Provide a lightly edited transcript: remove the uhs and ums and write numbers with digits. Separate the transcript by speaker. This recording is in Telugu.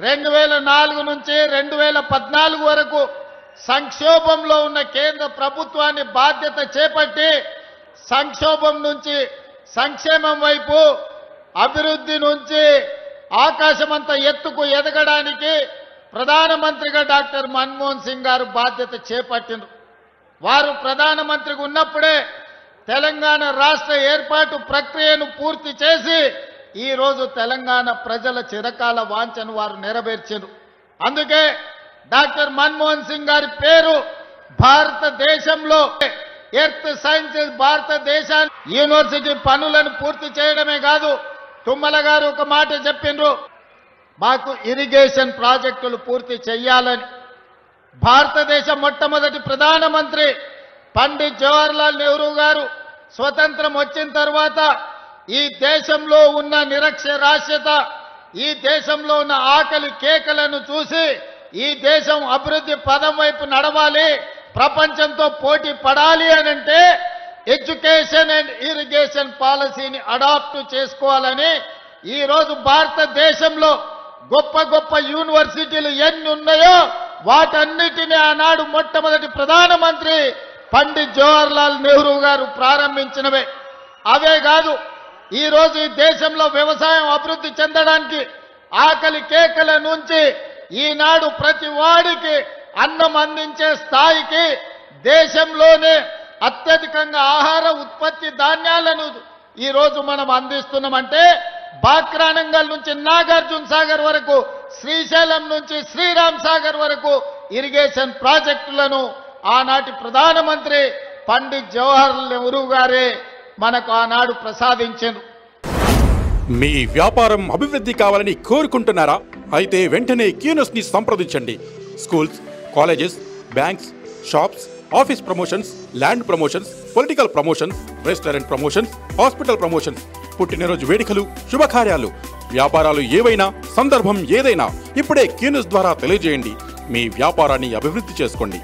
Speaker 1: 2004 నుంచి 2014 వరకు సంక్షోభంలో ఉన్న కేంద్ర ప్రభుత్వాన్ని బాధ్యత చేపట్టి సంక్షోభం నుంచి సంక్షేమం వైపు అభివృద్ధి నుంచి ఆకాశమంత ఎత్తుకు ఎదగడానికి ప్రధానమంత్రిగా డాక్టర్ మన్మోహన్ సింగ్ గారు బాధ్యత చేపట్టిండ్రు. వారు ప్రధానమంత్రిగా ఉన్నప్పుడే తెలంగాణ రాష్ట్ర ఏర్పాటు ప్రక్రియను పూర్తి చేసి ఈ రోజు తెలంగాణ ప్రజల చిరకాల వాంఛను వారు నెరవేర్చారు. అందుకే డాక్టర్ మన్మోహన్ సింగ్ గారి పేరు భారతదేశంలో ఎర్త్ సైన్సెస్ భారతదేశాన్ని యూనివర్సిటీ పనులను పూర్తి చేయడమే కాదు, తుమ్మల గారు ఒక మాట చెప్పిండ్రు, మాకు ఇరిగేషన్ ప్రాజెక్టులు పూర్తి చేయాలని. భారతదేశ మొట్టమొదటి ప్రధానమంత్రి పండిత్ జవహర్లాల్ నెహ్రూ గారు స్వతంత్రం వచ్చిన తర్వాత ఈ దేశంలో ఉన్న నిరక్షరాస్యత, ఈ దేశంలో ఉన్న ఆకలి కేకలను చూసి ఈ దేశం అభివృద్ధి పదం వైపు నడవాలి, ప్రపంచంతో పోటీ పడాలి అనంటే ఎడ్యుకేషన్ అండ్ ఇరిగేషన్ పాలసీని అడాప్ట్ చేసుకోవాలని ఈ రోజు భారతదేశంలో గొప్ప గొప్ప యూనివర్సిటీలు ఎన్ని ఉన్నాయో వాటన్నిటిని ఆనాడు మొట్టమొదటి ప్రధానమంత్రి పండిత్ జవహర్లాల్ నెహ్రూ గారు ప్రారంభించినవే. అవే కాదు, ఈ రోజు ఈ దేశంలో వ్యవసాయం అభివృద్ధి చెందడానికి ఆకలి కేకల నుంచి ఈనాడు ప్రతి వాడికి అన్నం అందించే స్థాయికి దేశంలోనే అత్యధికంగా ఆహార ఉత్పత్తి ధాన్యాలను ఈ రోజు మనం అందిస్తున్నామంటే బాక్రానంగల్ నుంచి నాగార్జున సాగర్ వరకు, శ్రీశైలం నుంచి శ్రీరామ్ సాగర్ వరకు ఇరిగేషన్ ప్రాజెక్టులను ఆనాటి ప్రధానమంత్రి పండిత్ జవహర్లాల్ నెహ్రూ గారే మనకు ఆనాడు ప్రసాదించారు.
Speaker 2: మీ వ్యాపారం అభివృద్ధి కావాలని కోరుకుంటున్నారా? అయితే వెంటనే క్యూనస్ ని సంప్రదించండి. Schools, colleges, banks, shops, office promotions, land promotions, political promotions, restaurant promotions, hospital promotions, పుట్టినరోజు వేడుకలు, శుభకార్యాలు, వ్యాపారాలు ఏవైనా, సందర్భం ఏదైనా ఇప్పుడే క్యూనస్ ద్వారా తెలియజేయండి. మీ వ్యాపారాన్ని అభివృద్ధి చేసుకోండి.